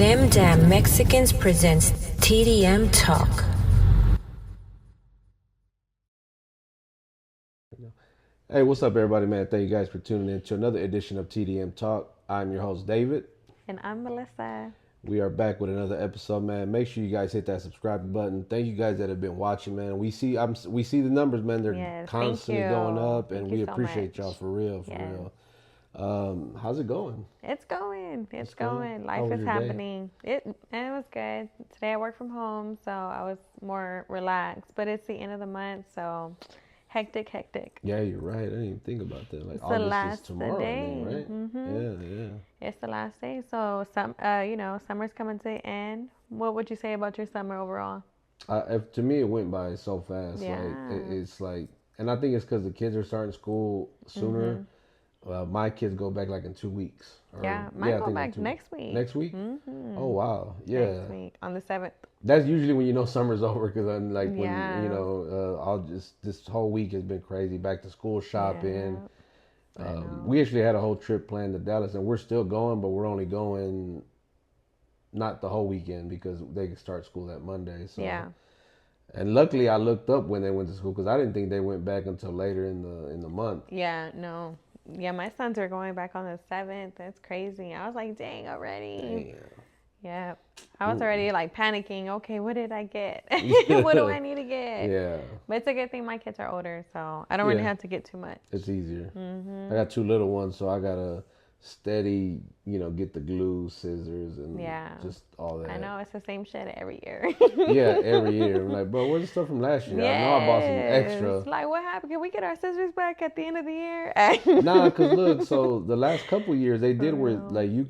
Them Damn Mexicans presents TDM Talk. Hey, what's up, everybody, man? Thank you guys for tuning in to another edition of TDM Talk. I'm your host, David. And I'm Melissa. We are back with another episode, man. Make sure you guys hit that subscribe button. Thank you guys that have been watching, man. We see the numbers, man. They're constantly going up, and we appreciate y'all for real, real. How's it going? It's going. It's going. Life is happening. It was good. Today I work from home, so I was more relaxed. But it's the end of the month, so hectic. Yeah, you're right. I didn't even think about that. Like it's August the last is tomorrow, day. right? Mm-hmm. Yeah. It's the last day. So summer's coming to the end. What would you say about your summer overall? To me, it went by so fast. Yeah. Like it's like, and I think it's because the kids are starting school sooner. Mm-hmm. My kids go back like in 2 weeks. Mine go back next week. Next week? Mm-hmm. Oh, wow. Yeah. Next week on the 7th. That's usually when you know summer's over, because I'm like, when, Yeah. this whole week has been crazy. Back to school shopping. Yeah. We actually had a whole trip planned to Dallas, and we're still going, but we're only going not the whole weekend because they can start school that Monday. So. Yeah. And luckily, I looked up when they went to school because I didn't think they went back until later in the month. Yeah, no. Yeah, my sons are going back on the 7th. That's crazy. I was like, dang, already. Damn. Yeah. I was already like panicking. Okay, what did I get? What do I need to get? Yeah. But it's a good thing my kids are older, so I don't really have to get too much. It's easier. Mm-hmm. I got 2 little ones, so I got to steady, get the glue, scissors, and just all that. I know, it's the same shit every year. Yeah, every year. I'm like, bro, where's the stuff from last year? I know I bought some extra. It's like, what happened? Can we get our scissors back at the end of the year? Nah, because look, so the last couple years they did where like you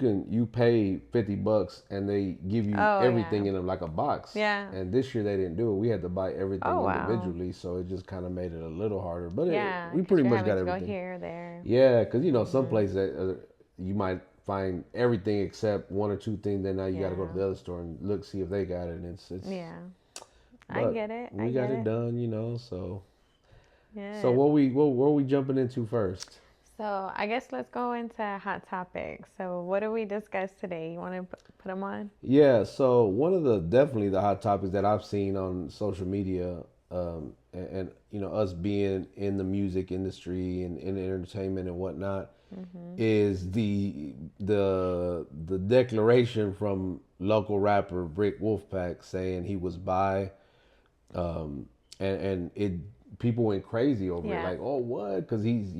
pay $50 and they give you everything in like a box. Yeah. And this year they didn't do it. We had to buy everything individually, so it just kind of made it a little harder. But we pretty much got everything. Go here, there. Yeah, because some places you might find everything except 1 or 2 things. Then now you got to go to the other store and see if they got it. And it's yeah. I get it. We got it done, so. Yeah. So what are we jumping into first? So I guess let's go into hot topics. So what do we discuss today? You want to put them on? Yeah. So one of definitely the hot topics that I've seen on social media, and us being in the music industry and in entertainment and whatnot, is the declaration from local rapper Brick Wolfpack saying he was bi, and people went crazy over it, like, oh, what? Because he's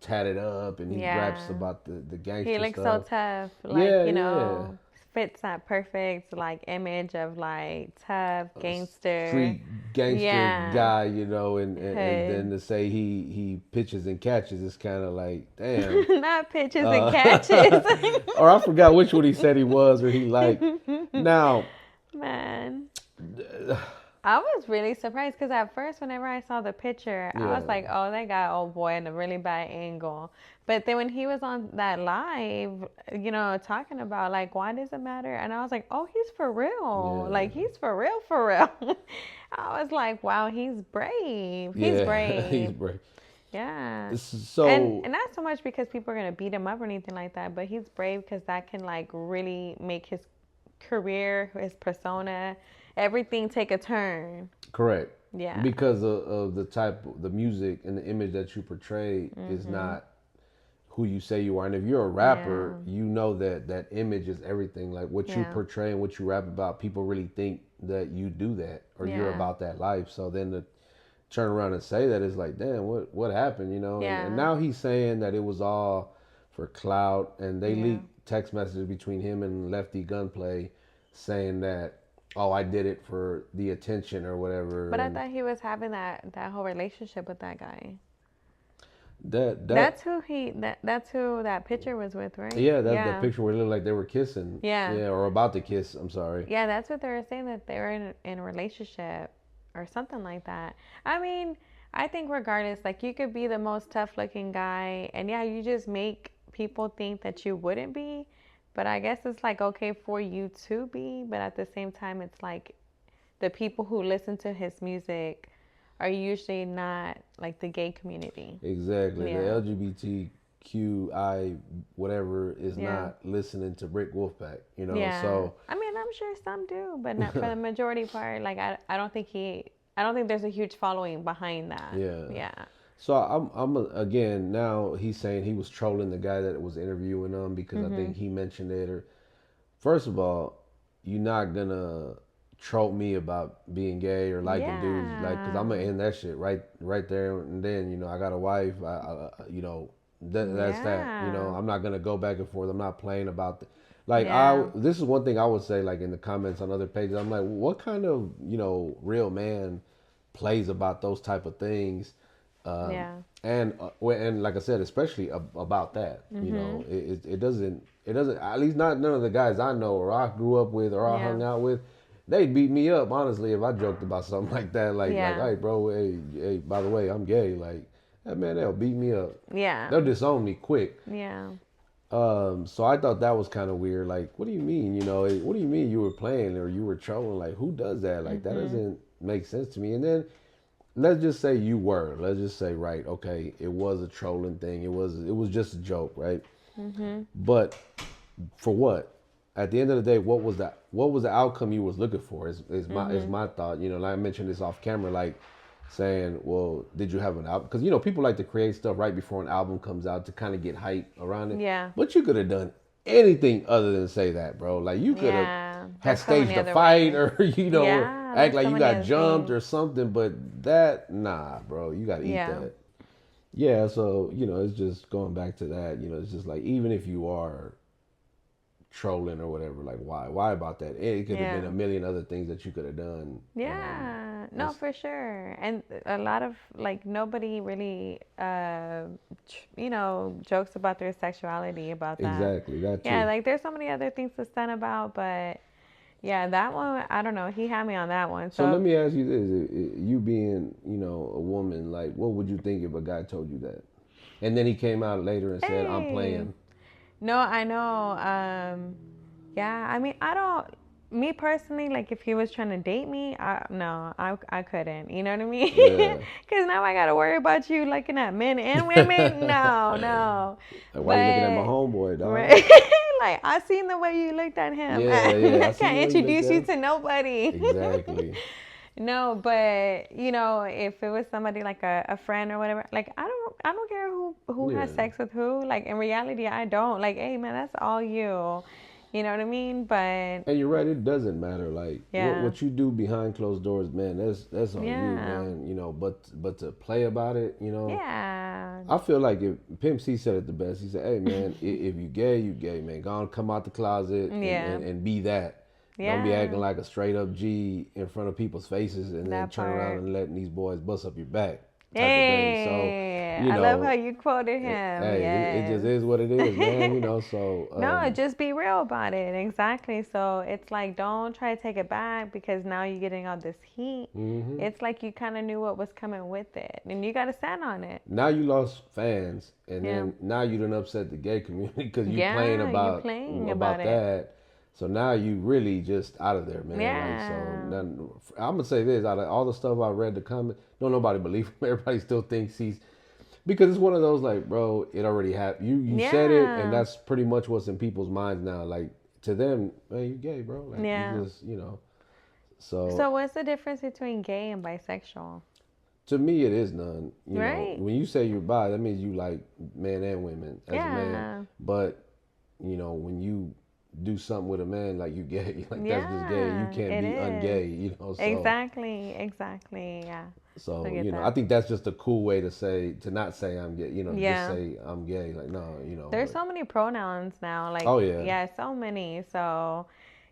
tatted up and he raps about the gangster stuff. He looks so tough, like fits that perfect like image of like tough gangster, street gangster guy, and then to say he pitches and catches, it's kind of like, damn. Not pitches and catches. Or I forgot which one he said he was or he liked. Now, man, I was really surprised because at first, whenever I saw the picture, I was like, oh, they got old boy in a really bad angle. But then when he was on that live, talking about like, why does it matter? And I was like, oh, he's for real. Yeah. Like, he's for real, for real. I was like, wow, he's brave. He's brave. He's brave. Yeah. So and not so much because people are going to beat him up or anything like that, but he's brave because that can like really make his career, his persona, everything take a turn. Correct. Yeah. Because of the music and the image that you portray is not who you say you are. And if you're a rapper, you know that image is everything. Like what you portray and what you rap about, people really think that you do that or you're about that life. So then to turn around and say that is like, damn, what happened, Yeah. And now he's saying that it was all for clout, and they leaked text messages between him and Lefty Gunplay saying that, oh, I did it for the attention or whatever. But I thought he was having that whole relationship with that guy. That's who that's who that picture was with, right? Yeah, that's the picture where it looked like they were kissing. Yeah. Yeah, or about to kiss, I'm sorry. Yeah, that's what they were saying, that they were in a relationship or something like that. I mean, I think regardless, like you could be the most tough looking guy and you just make people think that you wouldn't be. But I guess it's like okay for you to be, but at the same time, it's like the people who listen to his music are usually not like the gay community. Exactly. Yeah. The whatever is not listening to Rick Wolfpack, you know. Yeah. So I mean, I'm sure some do, but not for the majority part. Like I don't think there's a huge following behind that. Yeah. So again, now he's saying he was trolling the guy that was interviewing him because I think he mentioned it. Or first of all, you're not gonna troll me about being gay or liking dudes, like, because I'm gonna end that shit right there and then. You know, I got a wife. You know, that's that. You know, I'm not gonna go back and forth. I'm not playing about this is one thing I would say, like in the comments on other pages. I'm like, what kind of, you know, real man plays about those type of things? And like I said, especially about that, you know, it doesn't, at least not none of the guys I know or I grew up with or I hung out with, they beat me up, honestly, if I joked about something like that, like, hey bro, hey, by the way, I'm gay, like, that man, they'll beat me up. They'll disown me quick. So I thought that was kind of weird. Like, what do you mean, you know, what do you mean you were playing or you were trolling? Like, who does that? Like, that doesn't make sense to me. And then let's just say you were. Let's just say, right, okay, it was a trolling thing. It was just a joke, right? But for what? At the end of the day, what was the outcome you was looking for? Is my thought. You know, like I mentioned this off camera, like saying, well, did you have an album? Because, you know, people like to create stuff right before an album comes out to kind of get hype around it. But you could have done anything other than say that, bro. Like, you could have had staged a fight or, you know, act like you got jumped or something. But that, nah, bro, you got to eat that. Yeah, so, you know, it's just going back to that. You know, it's just like, even if you are trolling or whatever, like, why about that? It could have been a million other things that you could have done. No, for sure. And a lot of, like, nobody really you know, jokes about their sexuality about that. Exactly, that too. Like, there's so many other things to stand about, but that one, I don't know, he had me on that one. So let me ask you this, you being, you know, a woman, like, what would you think if a guy told you that and then he came out later and said, I'm playing? No, I know. I mean, me personally, like, if he was trying to date me, I couldn't. You know what I mean? Because now I got to worry about you looking at men and women. No. Like, why are you looking at my homeboy, dog? Right? Like, I seen the way you looked at him. I can't introduce you to nobody. Exactly. No, but, you know, if it was somebody like a friend or whatever, like, I don't care who has sex with who. Like, in reality, I don't. Like, hey, man, that's all you. You know what I mean? But and you're right, it doesn't matter. Like, what you do behind closed doors, man, that's on you, man. You know, but to play about it, you know. I feel like if Pimp C said it the best, he said, hey, man, if you gay, man. Go on, come out the closet and be that. Don't be acting like a straight up G in front of people's faces and then turn around and letting these boys bust up your back. Hey, so, you know, I love how you quoted him. Hey, it just is what it is, man. You know, so no, just be real about it. Exactly. So it's like, don't try to take it back because now you're getting all this heat. It's like you kind of knew what was coming with it, and you got to stand on it. Now you lost fans, and then now you done upset the gay community because you playing about that. So now you really just out of there, man. Like, so I'm gonna say this: out of all the stuff I read, the comment, don't nobody believe him. Everybody still thinks he's, because it's one of those, like, bro, it already happened. You said it, and that's pretty much what's in people's minds now. Like, to them, man, you gay, bro. Like, you just, you know. So what's the difference between gay and bisexual? To me, it is none. You know, when you say you're bi, that means you like men and women as a man. But, you know, when you do something with a man, like, you gay, like, that's just gay. You can't be ungay, you know. So, exactly, So, you know, I think that's just a cool way to not say I'm gay, you know, just say I'm gay. Like, no, you know. There's so many pronouns now, like, so many. So,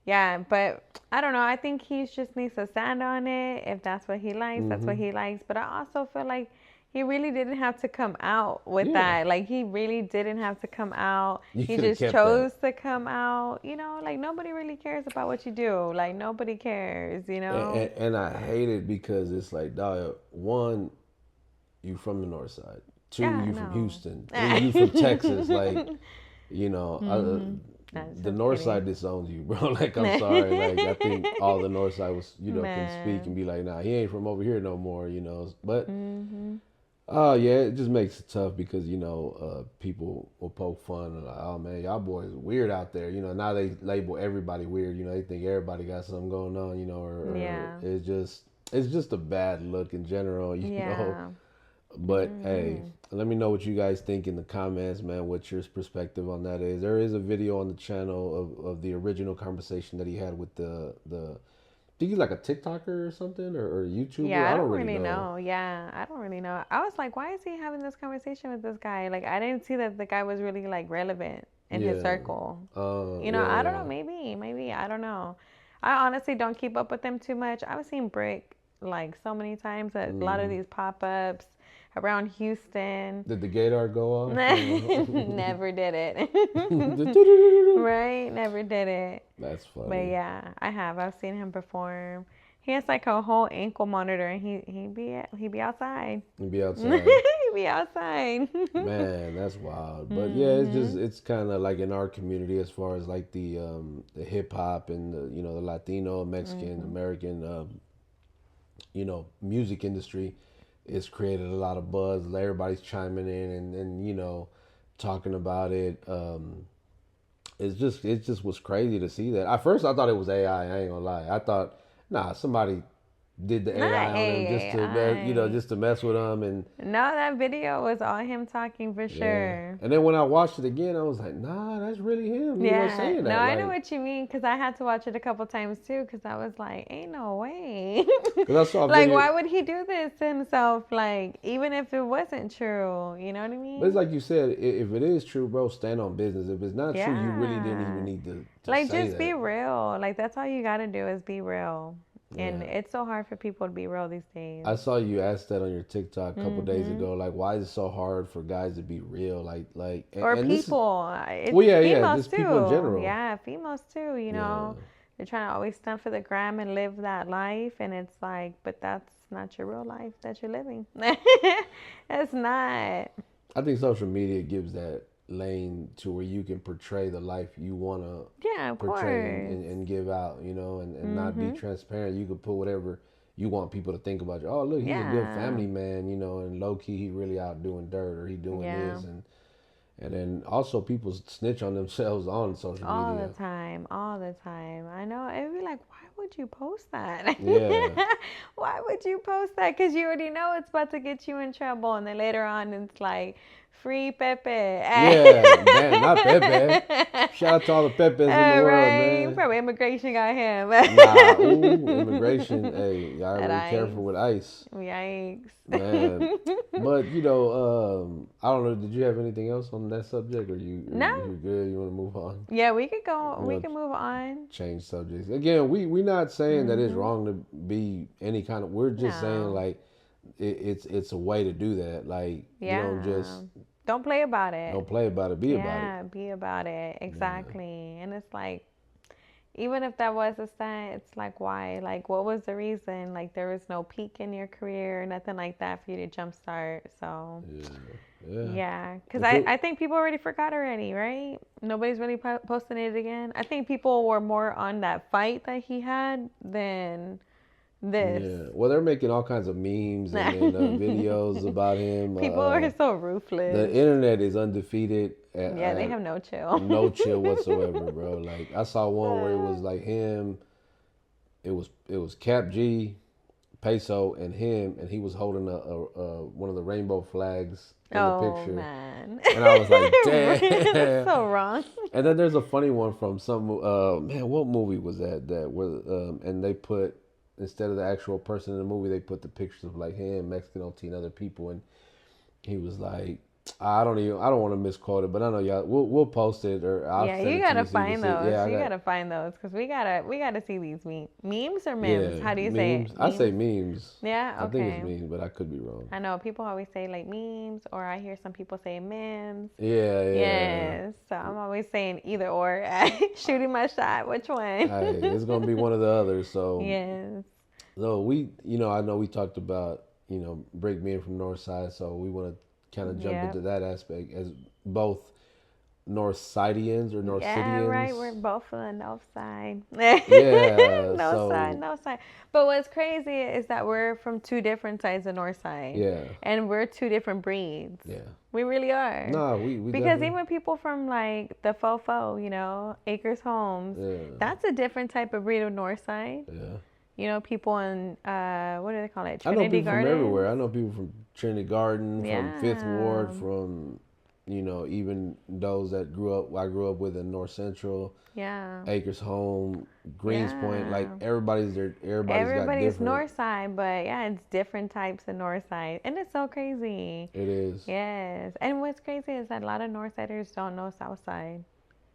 but I don't know. I think he just needs to stand on it. If that's what he likes, that's what he likes. But I also feel like he really didn't have to come out with that. Like, he really didn't have to come out. He just chose to come out. You know, like, nobody really cares about what you do. Like, nobody cares, you know? And I hate it because it's like, dog, one, you from the Northside. Two, you from Houston. Three, you from Texas. Like, you know, the Northside disowns you, bro. Like, I'm sorry. Like, I think all the Northside was, you know, can speak and be like, nah, he ain't from over here no more, you know. But Oh yeah, it just makes it tough because people will poke fun and like, oh man, y'all boys weird out there. Now they label everybody weird. They think everybody got something going on. Or Yeah. it's just a bad look in general. Yeah. But hey, Hmm. let me know what you guys think in the comments, man. What your perspective on that is. There is a video on the channel of the original conversation that he had with the. I think he's like a TikToker or something or YouTuber. Yeah, I I don't don't really really know. know. Yeah, I don't really know. I was like, why is he having this conversation with this guy? Like, I didn't see that the guy was really like relevant in his Yeah. circle. Yeah, I don't yeah. know. Maybe I don't know. I honestly don't keep up with them too much. I've seen Brick like so many times at a lot of Mm. these pop-ups around Houston. Did the gator go off? Never did it. Right? Never did it. That's But funny. yeah, I have. I've seen him perform. He has like a whole ankle monitor, and he be outside. And be He outside. be outside. Man, that's wild. But yeah, Mhm. it's kind of like in our community as far as like the hip hop and the Latino, Mexican, Mhm. American music industry. It's created a lot of buzz. Everybody's chiming in and talking about it. It just was crazy to see that. At first, I thought it was AI. I ain't gonna lie. I thought, nah, somebody did the Not AI on him just to AI. just to mess with him and No, that video was all him talking for yeah. sure. And then when I watched it again, I was like, nah, that's really him. Yeah, Saying no, that I know like what you mean because I had to watch it a couple times too because I was like, ain't no way. because I saw a Like, video. why would he do this to himself? Like, even if it wasn't true, you know what I But it's mean? like you said, if it is true, bro, stand on business. If it's not true, you really didn't even Yeah. need to Like, say just be that. real. Like, that's all you gotta do is be real. And Yeah. it's so hard for people to be real these days. I saw you ask that on your TikTok a couple days Hmm. ago. Like, why is it so hard for guys to be real? Or And this is, people. It's well, yeah, females just people in too. general. Yeah, females too, you Yeah. know. They're trying to always stunt for the gram and live that life. And it's like, but that's not your real life that you're living. It's not. I think social media gives that lane to where you can portray the life you want to Yeah, of portray course. and give out, and not be Hmm. transparent. You could put whatever you want people to think about you. Oh, look, he's a good Yeah. family man, and low key he really out doing dirt or he doing Yeah. this and then also people snitch on themselves on social All the media. time, all the time. I know. It'd be like, why would you post that? Yeah. Why would you post that? Because you already know it's about to get you in trouble. And then later on, it's like, free Pepe. Yeah, damn, not Pepe. Shout out to all the Pepes in the All world, right. man. Probably immigration got him. Nah, ooh, immigration. Hey, y'all That gotta be careful ice. with ICE. Yikes. Man, but I don't know. Did you have anything else on that subject, or No. you good? You want to move on? Yeah, we could go. You We know, can move on. change subjects again. We not saying that it's Hmm. wrong to be any kind of. We're just saying No. like it's a way to do that. Like you don't Yeah. just Don't play about it. don't play about it. Be about it. Yeah, be about it. Yeah. Exactly. And it's like, even if that was a stunt, it's like, why? Like, what was the reason? Like, there was no peak in your career, nothing like that for you to jumpstart. So, Yeah. Yeah. yeah. Because If it I think people already forgot already, right? Nobody's really posting it again. I think people were more on that fight that he had than this. Yeah, well, they're making all kinds of memes and videos about him. People are so The ruthless. internet is undefeated Yeah, they have no chill. no chill whatsoever, bro. Like I saw one where it was like him. It was Cap G, Peso, and him, and he was holding a one of the rainbow flags in the Oh picture, man. and I was like, That's damn. so wrong. And then there's a funny one from some man, what movie was that where and they put instead of the actual person in the movie, they put the pictures of like him, Mexican OT, and other people, and he was like, I don't want to misquote it, but I know y'all. We'll post it or I'll Yeah, send you it to gotta you so you can find see it. those. Yeah, I You got gotta find those because we gotta see these memes or memes. yeah How do you say memes. it? I say Memes. memes. Yeah. I think it's Okay. memes, but I could be wrong. I know people always say like memes, or I hear some people say memes. Yeah, yeah. Yes. So I'm always saying either or. Shooting my shot. Which one? Hey, it's gonna be one of the others. So, Yes. I know we talked about Break being from Northside, so we want to kind of jump Yep. into that aspect as both Northsidians or North Yeah, right. Cityans. We're both on the north side. Yeah, No side, so no side. But what's crazy is that we're from two different sides of north side. yeah, And we're two different breeds. yeah. We really are. No, we Because definitely, even people from like the Fofo, you know, Acres Homes, yeah, that's a different type of breed of north side. yeah. You know, people in what do they call it? I know Trinity people from everywhere. Gardens. I know people from Trinity Garden, from Fifth Ward, Yeah. from even those that I grew up with in North Central, Yeah. Acres Home, Greens Point. Like Yeah. everybody's there. Everybody's got Everybody's different. north side, but yeah, it's different types of north side. And it's so crazy. It is. Yes. And what's crazy is that a lot of north siders don't know south side.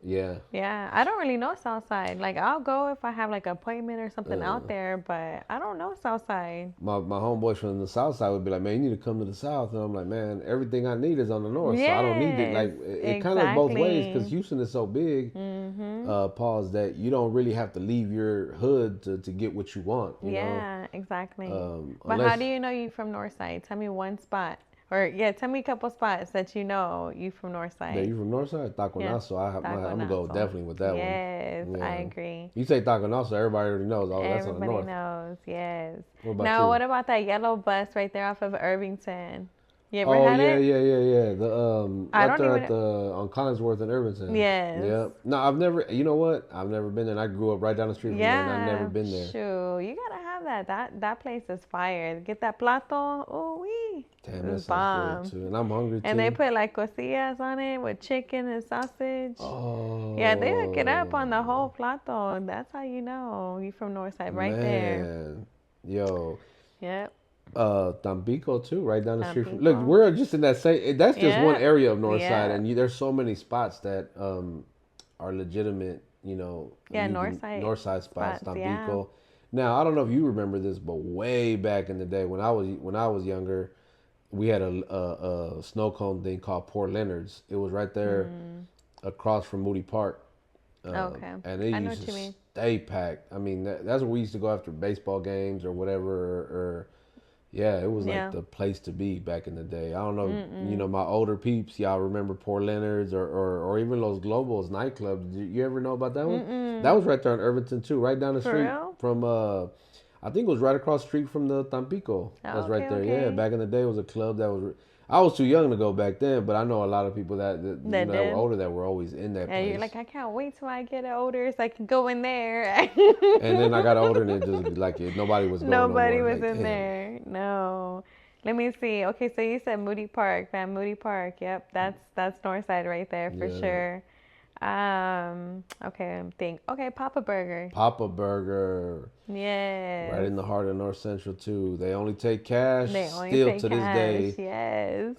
Yeah. Yeah, I don't really know Southside. Like I'll go if I have like an appointment or something out there, but I don't know Southside. My homeboys from the South Side would be like, "Man, you need to come to the South," and I'm like, "Man, everything I need is on the North, so I don't need it." Yes, Like it kind of both ways because exactly. Houston is so big. Mhm. Pause that you don't really have to leave your hood to get what you want. Yeah, exactly. But how Unless do you know you from Northside? Tell me one spot. Or yeah, tell me a couple spots that you know you from yeah, Northside. you from Northside, Yeah. Taconazo. I'm gonna go Taconazo. definitely with that one. Yes, I Yeah, agree. you say Taconazo, everybody already knows. Oh, that's on the Everybody north. knows, yes. What about Now, you? what about that yellow bus right there off of Irvington? You ever Oh had yeah, it? yeah, yeah, yeah. The I right don't there at even. the on Collinsworth and Irvington. Yes. Yep. No, I've never. You know what? I've never been there. And I grew up right down the street from there, and I've never Yeah. been there. Shoot, you gotta have that. That place is fire. Get that plato. Oh, wee. Damn, that It's sounds good bomb. too. And I'm hungry And they too. put like cosillas on it with chicken and sausage. Yeah, they hook it up on the whole Oh plato. That's how you know you from Northside, right there. man, yo, Yep. Tampico too, right down the street from. Look, Tampico. we're just in that same. That's just one Yep. area of Northside, Yep. and there's so many spots that are legitimate. Yeah, You can Northside Northside spots, spots. Yeah. Tampico. Now I don't know if you remember this, but way back in the day when I was younger, we had a snow cone thing called Port Leonard's. It was right there across from Moody Park. Okay. And it I know used what to you mean. stay packed. I mean, that's where we used to go after baseball games or whatever. Or yeah, it was like Yeah. the place to be back in the day. I don't know, my older peeps, y'all remember Port Leonard's or even Los Globos nightclubs. Did you ever know about that one? That was right there in Irvington too, right down the For street real? from I think it was right across the street from the Tampico. Oh, That's right okay, there. Yeah, okay. back in the day, it was a club that was. I was too young to go back then, but I know a lot of people That that were did. older that were always in that And you're place. like, I can't wait till I get older so I can go in there. And then I got older and it just nobody was going no Nobody more. was Like, in damn. there. No. Let me see. Okay, so you said Moody Park, man. Moody Park. Yep, that's Northside right there for Yeah. sure. Okay, okay, Papa Burger. Papa Burger, right Yes. in the heart of North Central too. They only take cash They only still take to this cash. day. Yes.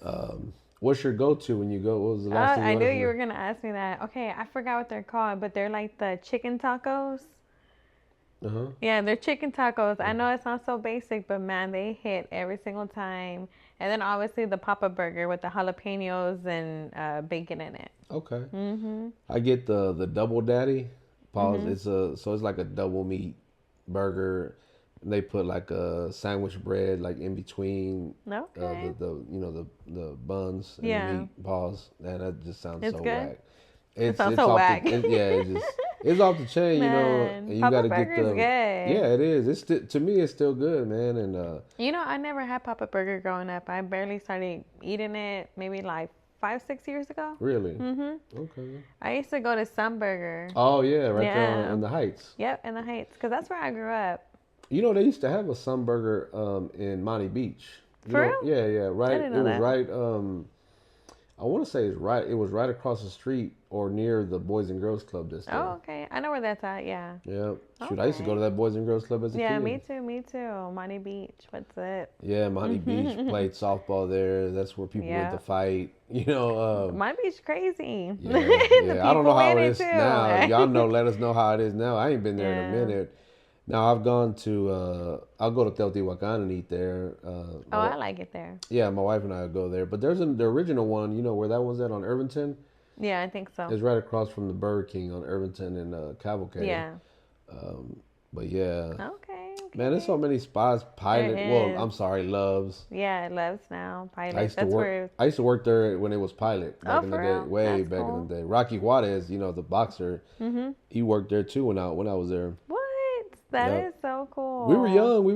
What's your go-to when you go? What was the last thing you I knew ordered you were from gonna ask me that. Okay, I forgot what they're called, but they're like the chicken tacos. there? Uh huh. Yeah, they're chicken tacos. I know it sounds so basic, but man, they hit every single time. And then obviously the Papa Burger with the jalapenos and bacon in it. Okay. Mhm. I get the double daddy. Pause. Mhm. It's like a double meat burger. And they put like a sandwich bread like in between Okay. the buns and the Yeah. meat. Pause. And that just sounds It's so good. whack. It sounds It's so off whack. it's off the chain, Man, and you got Papa to get Burger's the good. yeah, it is. To me it's still good, man. And You know, I never had Papa Burger growing up. I barely started eating it maybe like 5, 6 years ago. really, Mhm. okay. I used to go to Sun Burger. Oh yeah, right there Yeah. in the Heights. Yep, in the Heights, cause that's where I grew up. They used to have a Sunburger in Monty Beach. For real? Yeah, yeah, I right. didn't It know was that. right. I want to say it's right. It was right across the street or near the Boys and Girls Club that's there. Oh, okay. I know where that's at. Yeah. Yeah. Shoot, I used to go Okay. to that Boys and Girls Club as a Yeah, kid. me too. Me too. Monty Beach. What's it? Yeah, Monty Beach played softball there. That's where people went to Yeah. fight. Monty Beach crazy. Yeah, The yeah. I don't know people how in it it is too. now. Y'all know. Let us know how it is now. I ain't been there in a Yeah. minute. Now I've gone to. I'll go to Teotihuacan and eat there. Oh, I like it there. Yeah, my wife and I will go there. But there's the original one. Where that one's at on Irvington. Yeah, I think so. It's right across from the Burger King on Irvington and Cavalcade. Yeah. But yeah. Okay. Man, there's so many spots. Pilot. Well, I'm sorry, Loves. Yeah, Loves now. Pilot. I used to work there when it was Pilot back in the day. Real? Way That's back cool. in the day. Rocky Juarez, you know, the boxer. He worked there too when I was there. What? That is so cool. We were young. We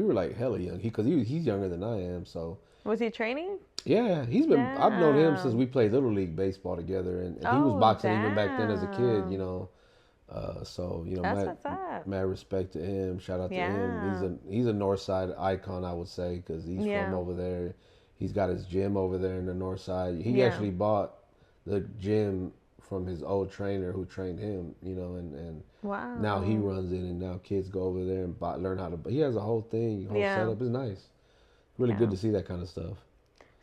were like hella young. He's younger than I am. So was he training? yeah, he's been. I've known him since we played Little League baseball together, and he was boxing even back then as a kid. You know. So you know, that's what's up. Mad respect to him. Shout out to him. He's a Northside icon, I would say, because he's from over there. He's got his gym over there in the Northside. He actually bought the gym from his old trainer who trained him. You know, and now he runs it, and now kids go over there and learn how to. He has a whole thing. Whole setup is nice. Really good to see that kind of stuff.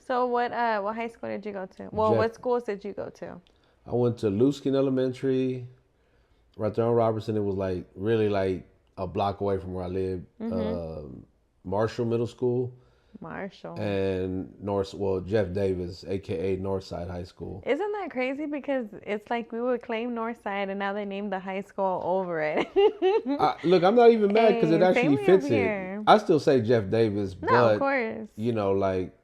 So what high school did you go to? Well, what schools did you go to? I went to Luskin Elementary. Right there on Robertson, it was like really like a block away from where I lived. Marshall Middle School. Marshall. And Jeff Davis, aka Northside High School. Isn't that crazy? Because it's like we would claim Northside, and now they named the high school over it. Look, I'm not even mad because it actually fits it. I still say Jeff Davis, but of course, you know, like,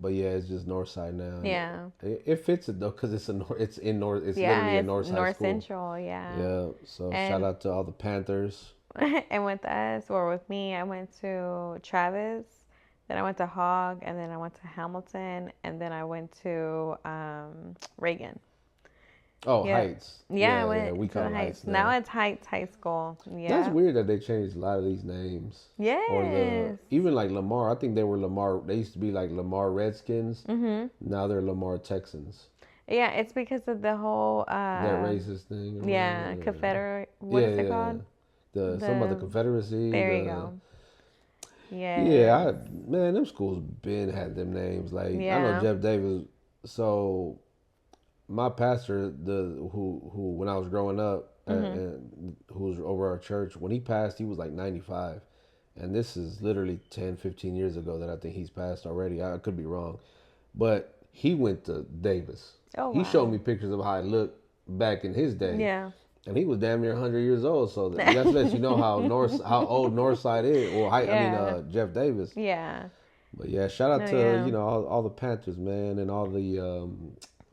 but yeah, it's just Northside now. Yeah, it fits it though because it's literally a Northside school. North Central, Yeah, so shout out to all the Panthers. And with us or with me, I went to Travis. Then I went to Hogg, and then I went to Hamilton, and then I went to Reagan. Oh, Heights. Yeah, we call it Heights now. It's Heights High School. Yeah. That's weird that they changed a lot of these names. Yes. Even like Lamar. I think they were Lamar. They used to be like Lamar Redskins. Now they're Lamar Texans. Yeah, it's because of the whole that racist thing. Yeah, Confederate. What is it called? Some of the Confederacy. There you go. Yeah. Yeah, man, them schools been had them names. Like I know Jeff Davis. So my pastor, who when I was growing up, and who was over our church, when he passed, he was like 95, and this is literally 10, 15 years ago that I think he's passed already. I could be wrong, but he went to Davis. Oh, wow. He showed me pictures of how I looked back in his day. Yeah. And he was damn near 100 years old, so that lets you know how old Northside is. Well, I mean Jeff Davis. Yeah. But yeah, shout out to you know all the Panthers, man, and all the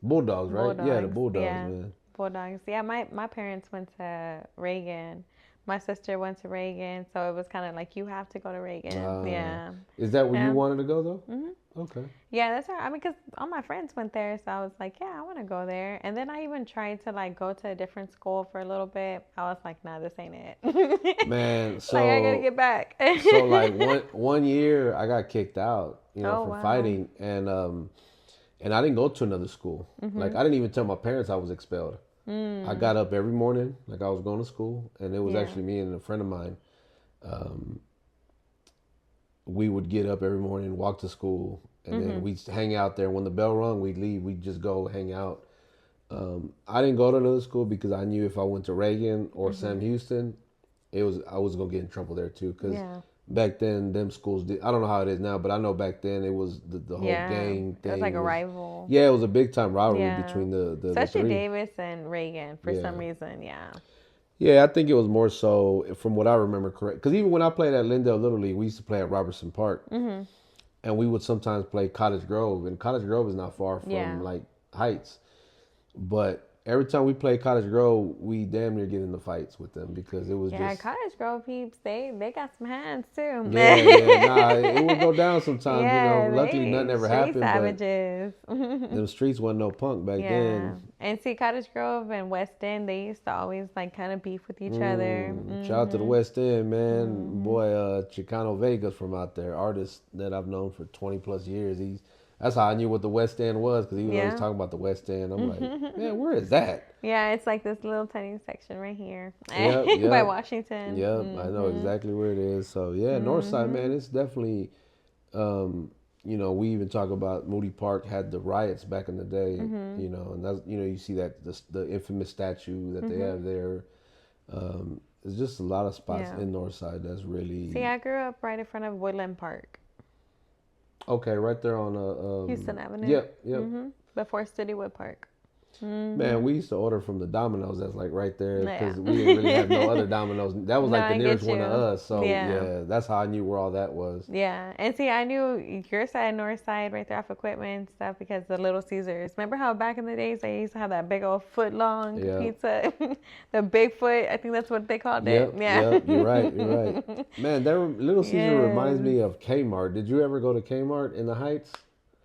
Bulldogs, right? Yeah, the Bulldogs, man. Bulldogs. Yeah, my parents went to Reagan. My sister went to Reagan, so it was kind of like you have to go to Reagan. Yeah. Is that where you wanted to go though? Mm-hmm. Okay. Yeah, that's right. I mean, because all my friends went there, so I was like, yeah, I want to go there. And then I even tried to like go to a different school for a little bit. I was like, nah, this ain't it. Man, so like I gotta get back. So like one year I got kicked out, you know, for fighting, and I didn't go to another school. Like I didn't even tell my parents I was expelled. I got up every morning like I was going to school, and it was actually me and a friend of mine. We would get up every morning, walk to school, and then we'd hang out there. When the bell rung, we'd leave. We'd just go hang out. I didn't go to another school because I knew if I went to Reagan or Sam Houston, I was gonna get in trouble there too. Because back then, them schools I don't know how it is now, but I know back then it was the whole gang thing. It was like a rival. Yeah, it was a big time rivalry between the especially the three. Davis and Reagan for some reason. Yeah, I think it was more so from what I remember correct. Because even when I played at Lindale Little League, we used to play at Robertson Park. And we would sometimes play Cottage Grove. And Cottage Grove is not far from like Heights. But every time we played Cottage Grove, we damn near get into fights with them because it was just... Yeah, Cottage Grove peeps, they got some hands too. It would go down sometimes, you know. Luckily, nothing ever happened. Savages. But them streets wasn't no punk back then. And see, Cottage Grove and West End, they used to always like kind of beef with each other. Shout out to the West End, man. Boy, Chicano Vega's from out there, artist that I've known for 20 plus years. That's how I knew what the West End was, because he was always talking about the West End. I'm like, man, where is that? Yeah, it's like this little tiny section right here yep. by Washington. Yep, I know exactly where it is. So, yeah, Northside, man, it's definitely, you know, we even talk about Moody Park had the riots back in the day, you know, and that's, you know, you see that the infamous statue that they have there. There's just a lot of spots in Northside that's really... See, I grew up right in front of Woodland Park. Okay, right there on Houston Avenue. Yep. Before Citywood Park. Man, we used to order from the Domino's that's like right there because we didn't really have no other Domino's. That was like the nearest one to us. So yeah, that's how I knew where all that was. Yeah, and see, I knew your side, Northside, right there off Equipment and stuff because the Little Caesars. Remember how back in the days they used to have that big old foot long pizza, the Bigfoot. I think that's what they called it. Yeah, yep, you're right. Man, Little Caesar reminds me of Kmart. Did you ever go to Kmart in the Heights?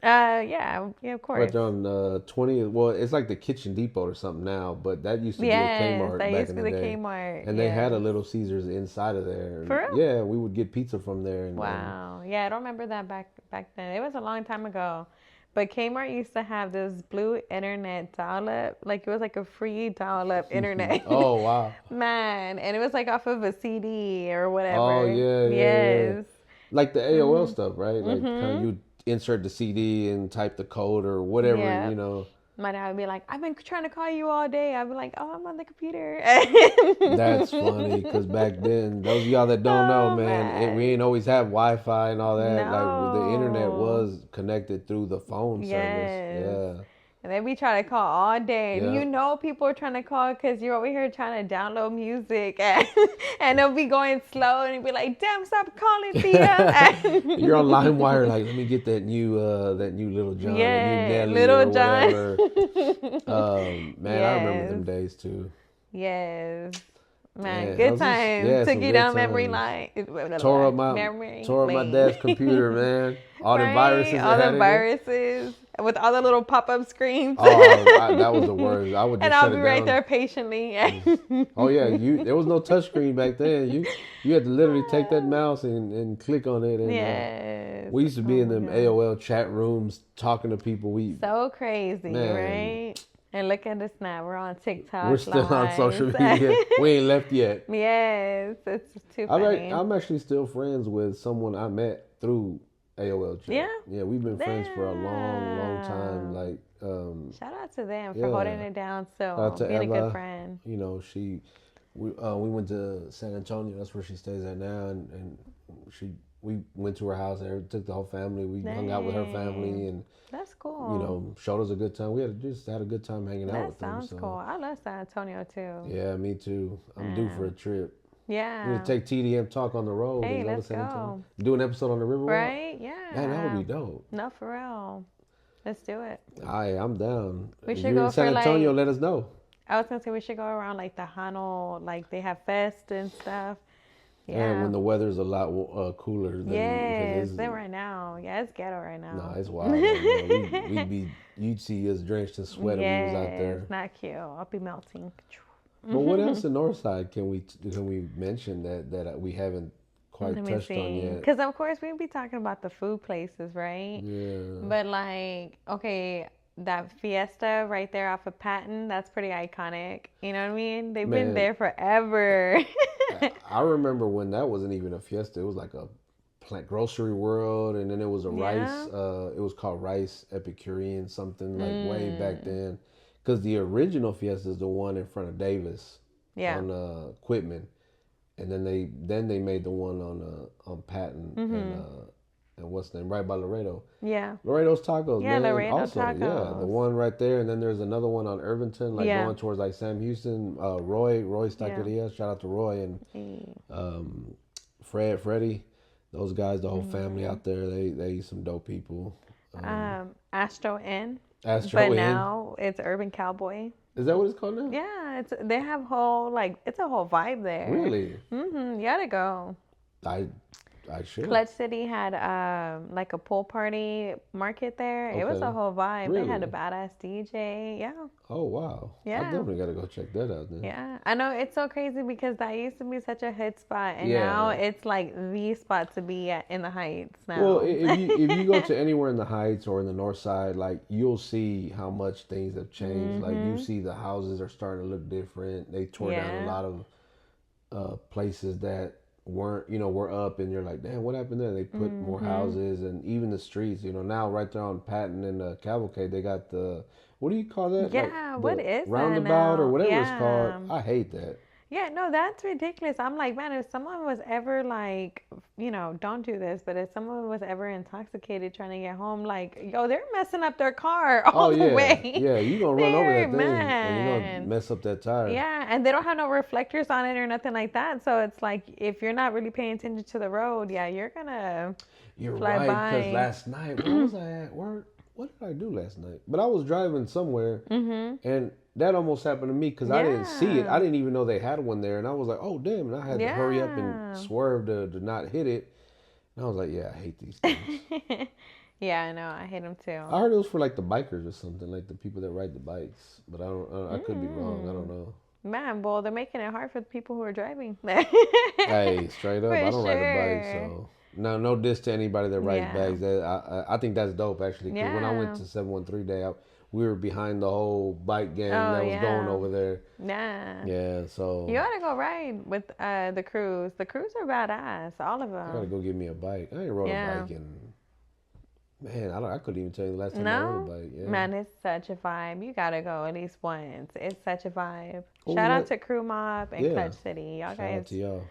Yeah, of course. Right there on 20th. Well, it's like the Kitchen Depot or something now, but that used to be a Kmart back in the day. Kmart. And they had a Little Caesars inside of there. For real? Yeah, we would get pizza from there. Wow. Yeah, I don't remember that back then. It was a long time ago. But Kmart used to have this blue internet dial-up. Like, it was like a free dial-up internet. Oh, wow. Man. And it was like off of a CD or whatever. Oh, yeah. Yes. Like the AOL stuff, right? Like, kind of you insert the CD and type the code or whatever, you know. My dad would be like, I've been trying to call you all day. I'd be like, oh, I'm on the computer. That's funny because back then, those of y'all that don't know, man, we ain't always have Wi-Fi and all that. No. Like the internet was connected through the phone service. Yeah. And then we try to call all day. And you know people are trying to call because you're over here trying to download music. And they'll be going slow. And you'll be like, damn, stop calling, Thea. You're on LimeWire like, let me get that new Little John. Yeah, that new Little John. Man, I remember Yes. them days too. Yes. Man, Yeah, good times. Took you down memory lane. Tore up my dad's computer, man. All the viruses. All the viruses. With all the little pop-up screens. Oh, that was the worst. I would just and shut I'll be it right down. there patiently. Oh yeah, there was no touch screen back then. You had to literally take that mouse and click on it. And, yes. We used to be in them AOL chat rooms talking to people. So crazy, right? And look at us now. We're on TikTok. We're still on social media. We ain't left yet. Yes, it's too funny. I'm actually still friends with someone I met through AOL chat. Yeah? Yeah, we've been friends for a long time. Like, shout out to them for holding it down. So being Eva, a good friend. You know, we went to San Antonio. That's where she stays at now, and we went to her house and took the whole family. We hung out with her family and that's cool. You know, showed us a good time. We just had a good time hanging out with them. That sounds cool. I love San Antonio too. Yeah, me too. I'm due for a trip. Yeah. We're gonna take TDM talk on the road. Hey, and go let's to San Antonio. go. Do an episode on the Riverwalk. Right? Yeah. Man, that would be dope. No, for real. Let's do it. I'm down. We If should you're go in San for Antonio, let us know. I was gonna say we should go around like the Hano, like they have fest and stuff. Yeah. And when the weather's a lot cooler than right now. Yeah, it's ghetto right now. No, it's wild. Right now. You'd see us drenched in sweat if we was out there. It's not cute. I'll be melting. But what else in Northside can we mention that we haven't quite touched on yet? Because of course we'd be talking about the food places, right? Yeah. But like, okay, that Fiesta right there off of Patton, that's pretty iconic. You know what I mean? They've been there forever. I remember when that wasn't even a Fiesta. It was like a grocery world, and then it was a rice. It was called Rice Epicurean something like way back then. Because the original Fiesta is the one in front of Davis on Quitman, and then they made the one on Patton and what's the name right by Laredo. Yeah. Laredo's Tacos. Yeah, man. Laredo also, Tacos. Yeah, the one right there, and then there's another one on Irvington, like going towards like Sam Houston. Roy's Taqueria. Shout out to Roy and Freddie. Those guys, the whole family out there, they some dope people. Astro Inn. Astro Inn. Now it's Urban Cowboy. Is that what it's called now? Yeah, they have it's a whole vibe there. Really? You gotta go. I should. Clutch City had like a pool party market there. Okay. It was a whole vibe. Really? They had a badass DJ. Yeah. Oh wow. Yeah. I definitely gotta go check that out then. Yeah. I know it's so crazy because that used to be such a hit spot, and now it's like the spot to be at in the Heights now. Well, if you go to anywhere in the Heights or in the North Side, like you'll see how much things have changed. Like you see the houses are starting to look different. They tore down a lot of places that were up, and you're like, damn, what happened there? They put more houses, and even the streets, now right there on Patton and Cavalcade, they got the, what do you call that? Yeah, like what is roundabout that or whatever now? it's called. I hate that. Yeah, no, that's ridiculous. I'm like, man, if someone was ever like, don't do this, but if someone was ever intoxicated trying to get home, like, yo, they're messing up their car Oh all the yeah, way. yeah. You gonna run over They're that thing and you're gonna man. mess up that tire. Yeah, and they don't have no reflectors on it or nothing like that. So it's like if you're not really paying attention to the road, yeah, you're gonna You're fly right, because by. last night, where was I at work? What did I do last night? But I was driving somewhere, and that almost happened to me because I didn't see it. I Yeah. didn't even know they had one there, and I was like, "Oh damn!" And I had to hurry up and Yeah. swerve to not hit it. And I was like, "Yeah, I hate these things." Yeah, I know. I hate them too. I heard it was for like the bikers or something, like the people that ride the bikes. But I could be wrong. I don't know. Man, well, they're making it hard for the people who are driving. Hey, straight up, For I don't ride a bike, sure. so no diss to anybody that rides Yeah. bikes. That I think that's dope actually. Because when I went Yeah. to 713 Day, we were behind the whole bike gang Oh, that was going yeah. over there. Yeah. Yeah, so You ought to go ride with the crews. The crews are badass, all of I gotta them. go get me a bike. I ain't rode a Yeah. bike in, man. I couldn't even tell you the last time I rode a No? bike. Yeah. Man, it's such a vibe. You gotta go at least once. It's such a vibe. What was Shout out that? to Crew Mob and Yeah. Clutch City. Y'all Shout out guys to y'all.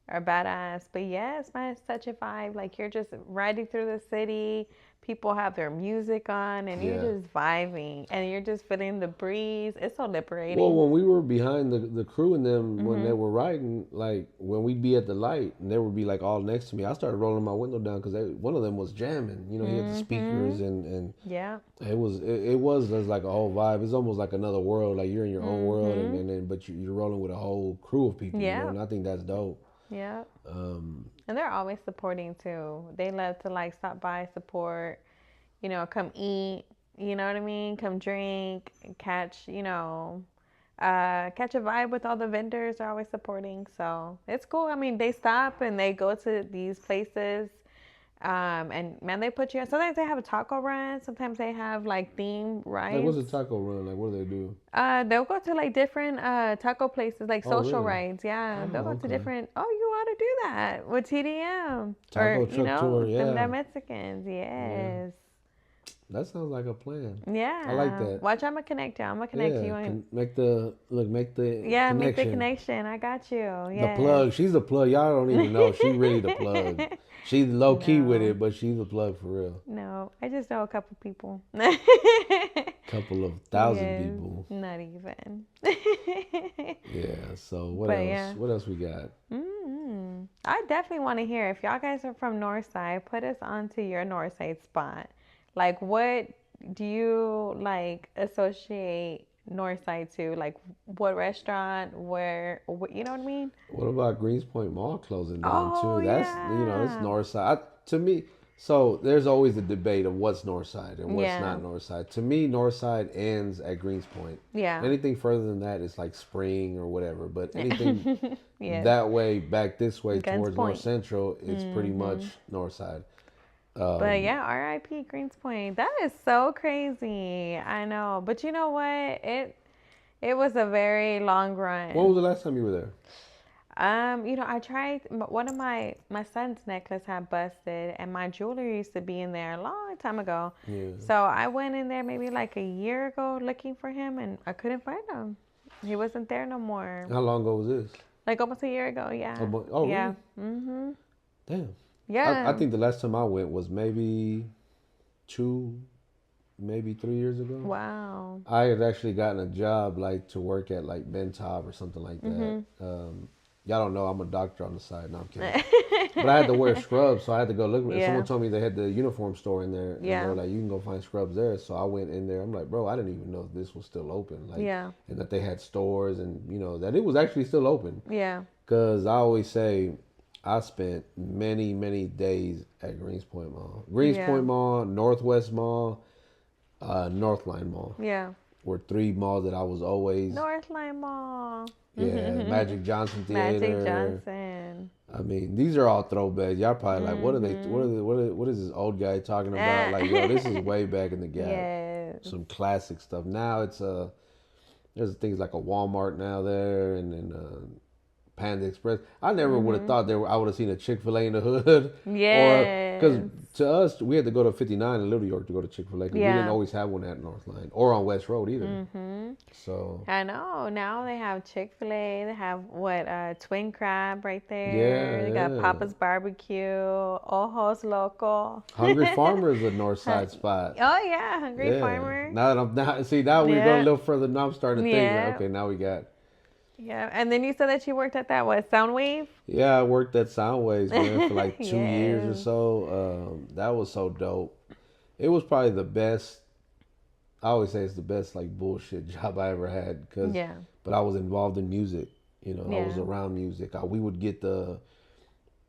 are badass. But yes, man, it's such a vibe. Like you're just riding through the city. People have their music on and you're Yeah. just vibing and you're just feeling the breeze. It's so Well, liberating. when we were behind the crew and them, when they were riding, like when we'd be at the light and they would be like all next to me, I started rolling my window down because one of them was jamming. You know, he had the speakers and Yeah. it was just like a whole vibe. It's almost like another world. Like you're in your own world and then but you're rolling with a whole crew of people. You Yeah. know, and I think that's dope. Yeah. Um, And they're always supporting too. They love to like stop by, support, come eat, you know what I mean? Come drink, catch, catch a vibe with all the vendors. They're always supporting. So it's cool. I mean, they stop and they go to these places. And man, they put you on. Sometimes they have a taco run. Sometimes they have like theme like what's a rides. taco run? Like what do they do? They'll go to like different taco places, like Oh social really? rides. Yeah, they'll Oh go to okay. different. Oh, you ought to do that with TDM or Taco truck tour. them Yeah. that Mexicans. Yeah. Yes. That sounds like a plan. Yeah. I like that. Watch, I'm gonna connect you. I'm gonna connect you. Make the Yeah, connection. make the connection. I got you. The Yes. plug. She's the plug. Y'all don't even know. She really the plug. She's low key with No. it, but she's the plug for real. No, I just know a couple people. Couple of thousand Yes, people. not even. Yeah. So what But else? yeah. What else we got? I definitely want to hear if y'all guys are from Northside, put us onto your Northside spot. Like, what do you like associate Northside to? Like, what restaurant? Where? You know what I mean? What about Greenspoint Mall closing down Oh too? That's it's yeah. North Side. To me, so there's always a debate of what's North Side and what's Yeah. not North Side. To me, North Side ends at Greenspoint. Yeah. Anything further than that is like Spring or whatever. But anything Yes. that way back this way Guns towards Point. North Central is pretty much North Side. But yeah, R.I.P. Greenspoint. That is so crazy. I know, but you know what? It was a very long run. When was the last time you were there? I tried. One of my son's necklace had busted, and my jewelry used to be in there a long time ago. Yeah. So I went in there maybe like a year ago looking for him, and I couldn't find him. He wasn't there no more. How long ago was this? Like almost a year ago. Yeah. Oh, Yeah. really? Mhm. Damn. Yeah. I think the last time I went was maybe 3 years ago. Wow. I had actually gotten a job like to work at like Ben Taub or something like that. Mm-hmm. Y'all don't know I'm a doctor on the side. No, I'm kidding. But I had to wear scrubs, so I had to go look. Yeah. Someone told me they had the uniform store in there. And Yeah. they were like, you can go find scrubs there. So I went in there. I'm like, bro, I didn't even know this was still open. Like, Yeah. and that they had stores and that it was actually still open. Yeah. Because I always say I spent many, many days at Greenspoint Mall. Greenspoint Mall, Northwest Mall, Northline Mall Yeah. were 3 malls that I was always. Northline Mall. Yeah, Magic Johnson Theater. Magic Johnson. I mean, these are all throwbacks. Y'all probably like, what are they? What is this old guy talking about? Like, yo, this is way back in the gap. Yes. Some classic stuff. Now it's there's things like a Walmart now there, and then Panda Express. I never would have thought I would have seen a Chick-fil-A in the hood. Yes. Or because to us, we had to go to 59 in Little York to go to Chick-fil-A because we didn't always have one at Northline or on West Road either. Mm-hmm. So I know. Now they have Chick-fil-A. They have Twin Crab right there. yeah, They got Papa's Barbecue, Ojos Loco. Hungry Farmer is a Northside spot. Oh yeah, Hungry Farmer. Now that now we're going a little further. Now I'm starting to think like, okay, now we got. Yeah, and then you said that you worked at that Soundwave? Yeah, I worked at Soundwaves, man, for like 2 years or so. That was so dope. It was probably the best. I always say it's the best like bullshit job I ever had but I was involved in music. You know, I was around music. We would get the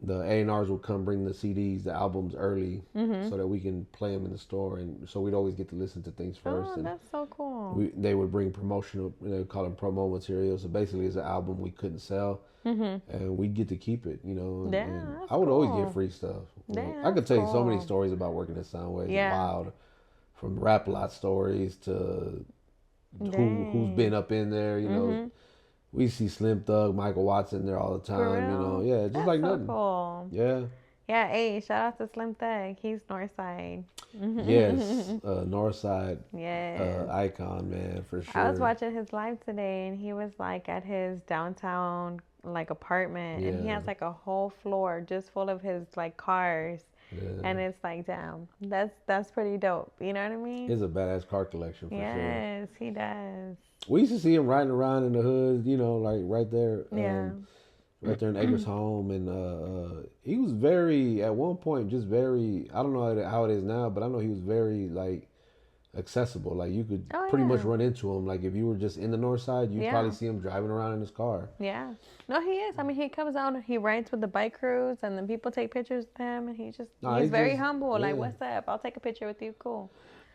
A&Rs would come bring the CDs, the albums early, so that we can play them in the store, and so we'd always get to listen to things first. Oh, that's so cool. They would bring promotional, they call them promo materials. So basically, it's an album we couldn't sell, and we'd get to keep it. You know, and I would always get free stuff. I could tell you so many stories about working at Soundwave. Wild, from Rap Lot stories to who's been up in there. You know. We see Slim Thug, Michael Watson there all the time, you know. Yeah, just that's like so nothing. Cool. Yeah. Yeah, hey, shout out to Slim Thug. He's Northside. Yes, Northside icon, man, for sure. I was watching his live today, and he was like at his downtown like apartment, and he has like a whole floor just full of his like cars. Yeah. And it's like, damn, that's pretty dope. You know what I mean? It's a badass car collection for sure. Yes, he does. We used to see him riding around in the hood, you know, like right there. Right there in Acres Home. And he was at one point, just very, I don't know how it is now, but I know he was very, like, accessible. Like, you could pretty much run into him. Like, if you were just in the North Side, you'd probably see him driving around in his car. Yeah. No, he is. I mean, he comes out, he rides with the bike crews, and then people take pictures with him, and he's very humble. Like, what's up? I'll take a picture with you. Cool.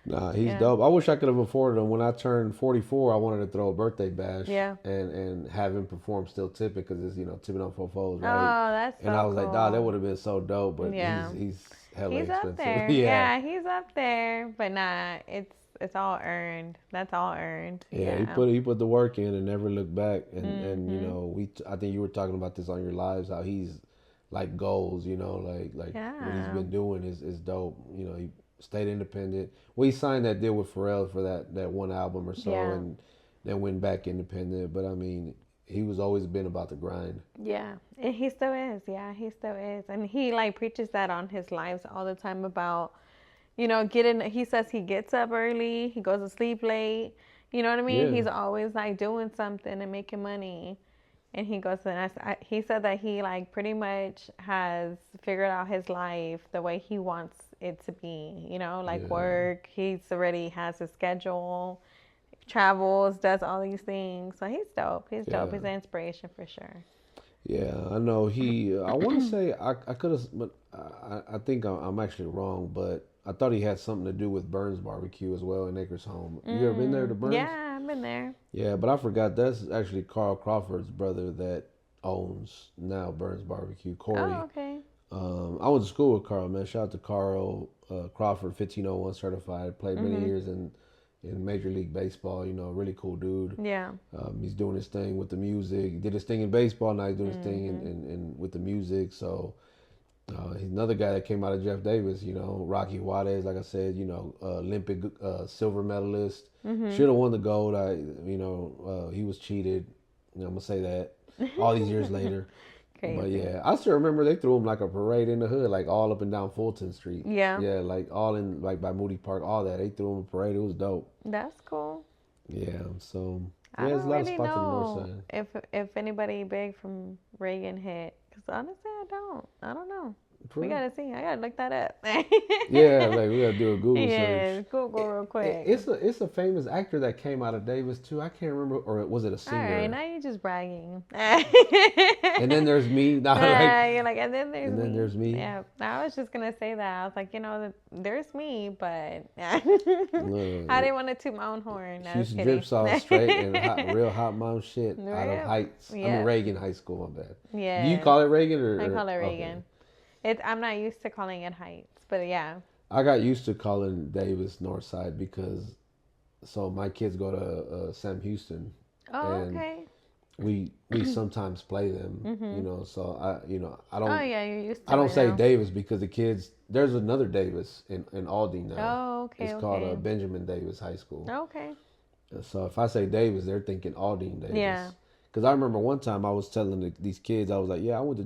Nah, he's dope. I wish I could have afforded him. When I turned 44, I wanted to throw a birthday bash and have him perform Still Tipping, because it's, you know, tipping on fofos, right? Oh, that's so And I was cool. like, dog, that would have been so dope, but he's hella expensive. Up there. Yeah, he's up there, but nah, it's all earned. That's all earned. Yeah, he put the work in and never looked back. And you know, I think you were talking about this on your lives, how he's like goals, you know, like what he's been doing is dope. You know, he stayed independent. Well, he signed that deal with Pharrell for that one album or so, and then went back independent. But I mean, he was always been about the grind. Yeah, and he still is. Yeah, he still is, and he like preaches that on his lives all the time about, you know, he says he gets up early, he goes to sleep late. You know what I mean? Yeah. He's always like doing something and making money. And he goes, he said that he like pretty much has figured out his life the way he wants it to be, you know, like work. He's already has his schedule, travels, does all these things. So he's dope. He's dope. He's an inspiration for sure. Yeah, I know I want to say I could have, but I think I'm actually wrong, but I thought he had something to do with Burns Barbecue as well in Acres Home. You ever been there to Burns? Yeah, I've been there. Yeah, but I forgot that's actually Carl Crawford's brother that owns now Burns Barbecue. Corey. Oh, okay. I went to school with Carl, man. Shout out to Carl Crawford, 1501 certified. Played many years in Major League Baseball. You know, really cool dude. Yeah. He's doing his thing with the music. He did his thing in baseball. Now he's doing his thing in with the music. So. He's another guy that came out of Jeff Davis, you know, Rocky Juarez, like I said, you know, Olympic silver medalist. Should have won the gold. He was cheated. You know, I'm going to say that all these years later. Crazy. But yeah, I still remember they threw him like a parade in the hood, like all up and down Fulton Street. Yeah. Yeah, like all in, like by Moody Park, all that. They threw him a parade. It was dope. That's cool. Yeah, so yeah, there's a lot of spots on the north side. If anybody big from Reagan hit. Because honestly, I don't know. We got to see. I got to look that up. Yeah, like we got to do a Google search. Yeah, Google real quick. It's a famous actor that came out of Davis, too. I can't remember. Or was it a singer? All right, now you're just bragging. And then there's me. Now, you're like, and then there's me. Yeah, I was just going to say that. I was like, you know, there's me, but I didn't want to toot my own horn. She used to drip sauce straight and real hot mom shit out of Heights. I mean, Reagan High School, my bad. Yeah. Do you call it Reagan? I call it Reagan. Okay. I'm not used to calling it Heights, but yeah. I got used to calling Davis Northside because, so my kids go to Sam Houston. Oh, and, okay. we sometimes play them, you know. So I don't. Oh yeah, you're used to I don't it say now. Davis because the kids. There's another Davis in Aldie now. Oh, okay, It's okay. called Benjamin Davis High School. Okay. So if I say Davis, they're thinking Aldine Davis. Yeah. Because I remember one time I was telling these kids, I was like, "Yeah, I went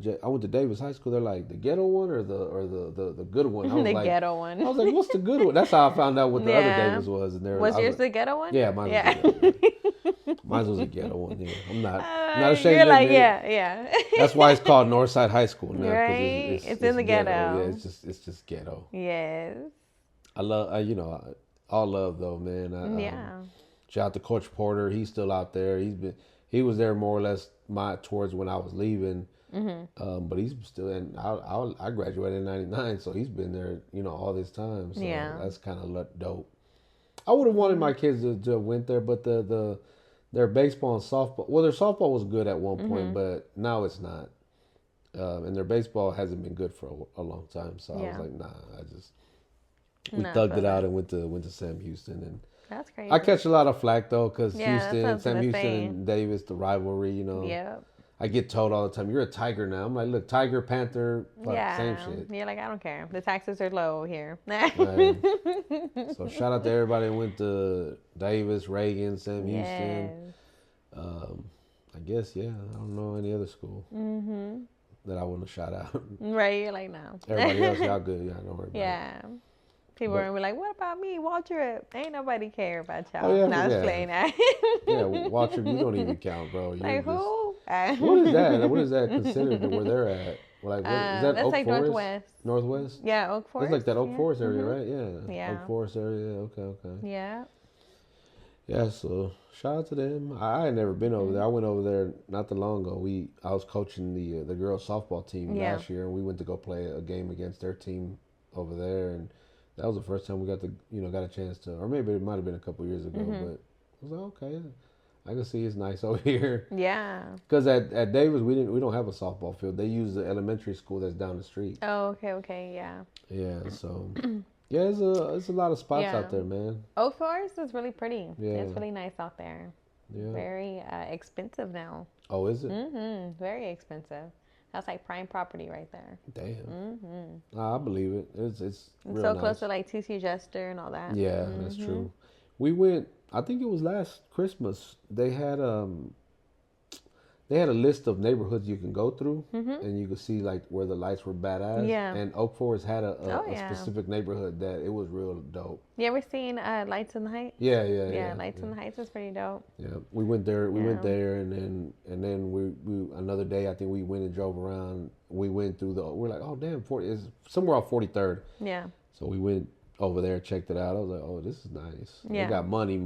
to Davis High School." They're like, "The ghetto one or the good one?" I was The like, ghetto one. I was like, "What's the good one?" That's how I found out what the other Yeah. Davis was. And there, Was I yours like, the ghetto one? yeah, mine was the ghetto one. Mine was a ghetto one. Yeah, I'm not ashamed You're to like, admit yeah, it. yeah. That's why it's called Northside High School now. Right? It's in the ghetto. Yeah, it's just ghetto. Yes. I love, all love though, man. Yeah. Shout out to Coach Porter. He's still out there. He was there more or less towards when I was leaving. But he's still in. I graduated in '99, so he's been there, all this time. So Yeah. that's kind of dope. I would have wanted my kids to went there, but their baseball and softball. Well, their softball was good at one point, but now it's not. And their baseball hasn't been good for a long time. So I was like, nah. We thugged it out and went to Sam Houston, and that's crazy. I catch a lot of flack though, because Yeah, Sam Houston and Davis, the rivalry, Yep. I get told all the time, "You're a Tiger now." I'm like, "Look, Tiger, Panther, same shit." You're like, I don't care. The taxes are low here. Right. So shout out to everybody who went to Davis, Reagan, Sam Houston. I guess I don't know any other school that I want to shout out. Right, you're like, no. Everybody else, y'all good. Y'all don't worry about it. Yeah. People are gonna be like, what about me? Walter? Ain't nobody care about y'all. Oh, yeah, Not just playing that. Yeah, Walter, you don't even count, bro. Like who? What is that? What is that considered where they're at? Like, what, is that that's Oak like Forest? Northwest. Northwest? Yeah, Oak Forest. It's like that Oak Forest area, right? Yeah. Yeah. Oak Forest area. Okay. Yeah. Yeah, so shout out to them. I had never been over there. I went over there not that long ago. I was coaching the girls softball team last year, and we went to go play a game against their team over there, and that was the first time we got a chance to, or maybe it might have been a couple years ago, but I was like, okay, I can see it's nice over here. Yeah. Because at Davis we don't have a softball field. They use the elementary school that's down the street. Oh, okay, yeah. Yeah, so yeah, it's a lot of spots out there, man. Oak Forest is really pretty. Yeah. It's really nice out there. Yeah. Very expensive now. Oh, is it? Very expensive. That's like prime property right there. Damn. I believe it. It's real so nice. close to like TC Jester and all that. Yeah, that's true. We went. I think it was last Christmas. They had a list of neighborhoods you can go through, and you could see like where the lights were badass. Yeah. And Oak Forest had a yeah. specific neighborhood that it was real dope. You ever seen Lights in the Heights? Yeah. Lights in the Heights is pretty dope. Yeah, we went there. We went there, and then we another day. I think we went and drove around. We went through we're like, oh damn, 40 is somewhere off 43rd. Yeah. So we went over there, checked it out. I was like, oh, this is nice. Yeah. They got money,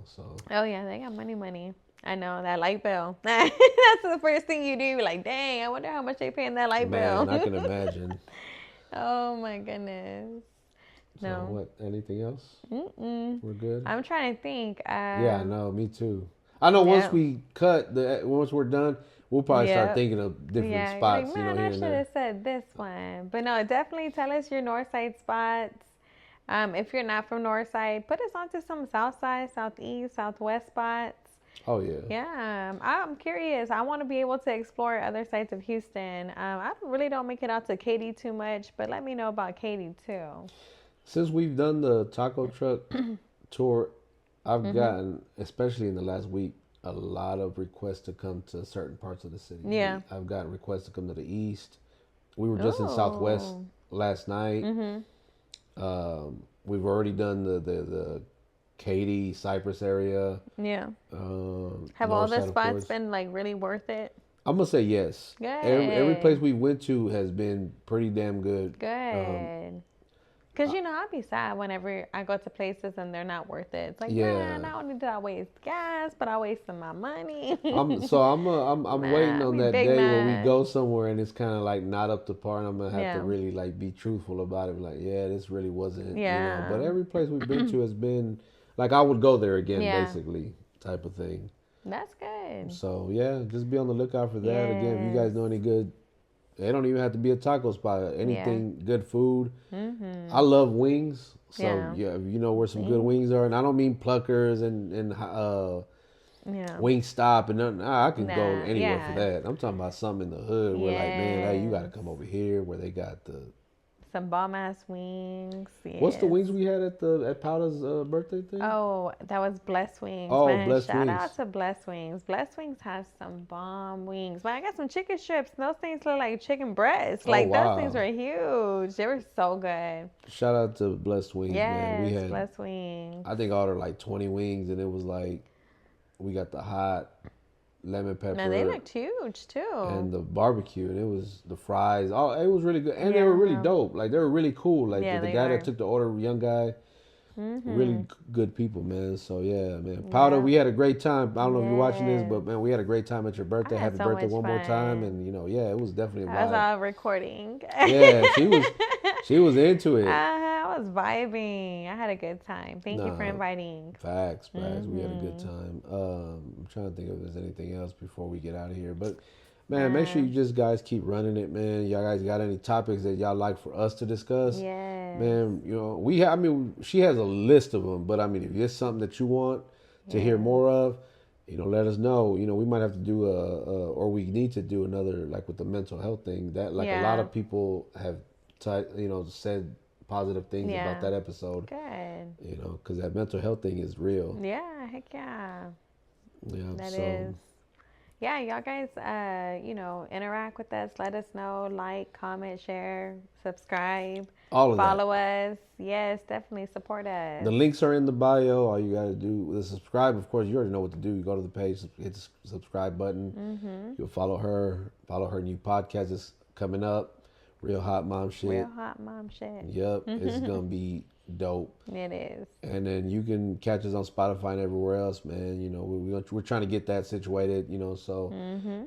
so. Oh yeah, they got money. I know that light bill. That's the first thing you do. Like, dang, I wonder how much they pay in that light bill. Man, I can imagine. Oh my goodness. So No. what? Anything else? We're good. I'm trying to think. Yeah, I know. Me too. I know. Once we once we're done, we'll probably start thinking of different spots. Like, man, I should have said this one. But no, definitely tell us your Northside spots. If you're not from Northside, put us onto some Southside, Southeast, Southwest spots. Oh yeah. Yeah, I'm curious. I want to be able to explore other sides of Houston. I really don't make it out to Katy too much, but let me know about Katy too. Since we've done the taco truck tour, I've gotten, especially in the last week, a lot of requests to come to certain parts of the city. Yeah. I've gotten requests to come to the east. We were just in Southwest last night. We've already done the Katy, Cypress area. Yeah. Have all the Northside, spots been like really worth it? I'm gonna say yes. Good. Every place we went to has been pretty damn good. Good. Because, I'd be sad whenever I go to places and they're not worth it. It's like, man, not only did I waste gas, but I wasted my money. I'm waiting on that day where we go somewhere and it's kind of like not up to par, and I'm going to have to really like be truthful about it. Like, yeah, this really wasn't, But every place we've been to has been, like, I would go there again, basically, type of thing. That's good. So, yeah, just be on the lookout for that. Again, if you guys know any good, they don't even have to be a taco spot. Anything good food. I love wings. So if you know where some good wings are, and I don't mean Pluckers and Wingstop and nothing. I can go anywhere yeah. for that. I'm talking about something in the hood where like, man, hey, you got to Yes. come over here where they got the Some bomb ass wings. What's the Yes. wings we had at Powder's birthday thing? Oh, that was Blessed Wings. Oh, Man, Blessed shout Wings. out to Blessed Wings. Blessed Wings has some bomb wings. Man, I got some chicken strips. Those things look like chicken breasts. Oh, Like, those things wow. were huge. They were so good. Shout out to Blessed Wings, man. We Yes, had, Blessed Wings. I think, I ordered like 20 wings, and it was like, we got the hot lemon pepper. Man, they looked huge too. And the barbecue, and it was the fries. Oh, it was really good, and they were really dope. Like they were really cool. Like the guy that took the order, young guy, really good people, man. So yeah, man. Powder, we had a great time. I don't know if you're watching this, but man, we had a great time at your birthday. Happy birthday one more time, and it was definitely a vibe. I was all recording. Yeah, she was into it. I was vibing. I had a good time. Thank you for inviting. Facts. We had a good time. I'm trying to think if there's anything else before we get out of here. But, man, make sure you just guys keep running it, man. Y'all guys got any topics that y'all like for us to discuss? Yes. Man, she has a list of them. But, I mean, if there's something that you want to hear more of, let us know. We might have to do or we need to do another, like with the mental health thing. That, like, a lot of people have, said positive things about that episode. Good. Because that mental health thing is real. Yeah, heck yeah. Yeah, that is. Yeah, y'all guys, interact with us. Let us know. Like, comment, share, subscribe. All of Follow us. Yes, definitely support us. The links are in the bio. All you got to do is subscribe. Of course, you already know what to do. You go to the page, hit the subscribe button. You'll follow her. Follow her new podcast is coming up. Real Hot Mom Shit. Real Hot Mom Shit. Yep, it's going to be dope. It is. And then you can catch us on Spotify and everywhere else, man. We're trying to get that situated, so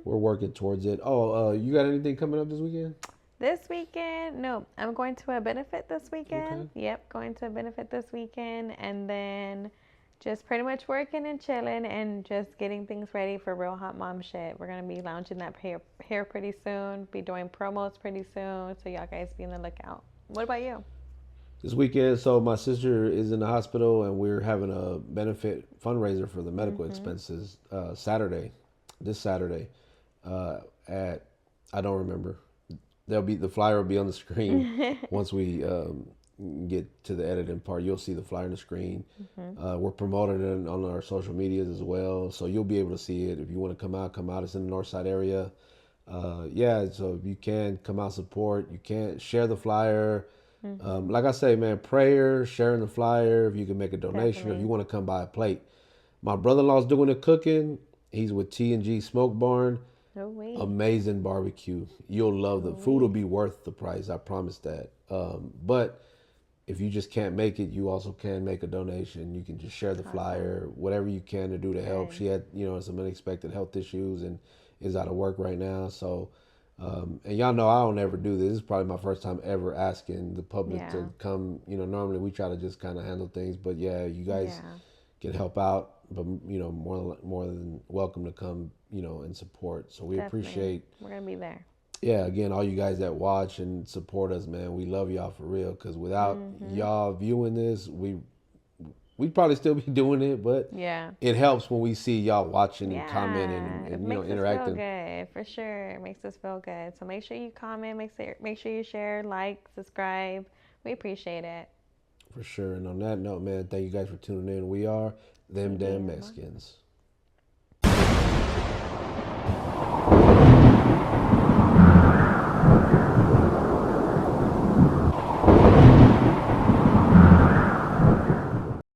we're working towards it. Oh, you got anything coming up this weekend? This weekend? No, I'm going to a benefit this weekend. Okay. Yep, going to a benefit this weekend. And then just pretty much working and chilling and just getting things ready for Real Hot Mom Shit. We're going to be launching that hair pretty soon, be doing promos pretty soon. So y'all guys be on the lookout. What about you? This weekend, so my sister is in the hospital and we're having a benefit fundraiser for the medical expenses this Saturday at, I don't remember. The flyer will be on the screen once we get to the editing part. You'll see the flyer on the screen. We're promoting it on our social medias as well, so you'll be able to see it. If you want to come out. It's in the Northside area. So if you can come out, support. You can share the flyer. Like I say, man, prayer, sharing the flyer. If you can make a donation, Definitely. If you want to come buy a plate. My brother-in-law's doing the cooking. He's with T&G Smoke Barn. Oh, wait. Amazing barbecue. You'll love the food. Will be worth the price. I promise that. But if you just can't make it, you also can make a donation. You can just share the flyer, whatever you can to do to help. She had, some unexpected health issues and is out of work right now. So, and y'all know I don't ever do this. This is probably my first time ever asking the public to come. Normally we try to just kind of handle things, but you guys can help out. But more than welcome to come, and support. So we Definitely. Appreciate. We're gonna be there. Yeah, again, all you guys that watch and support us, man, we love y'all for real. Because without y'all viewing this, we'd probably still be doing it, but it helps when we see y'all watching and commenting and interacting. It makes us feel good, for sure. It makes us feel good. So make sure you comment, make sure you share, like, subscribe. We appreciate it. For sure. And on that note, man, thank you guys for tuning in. We are Them Damn Mexicans.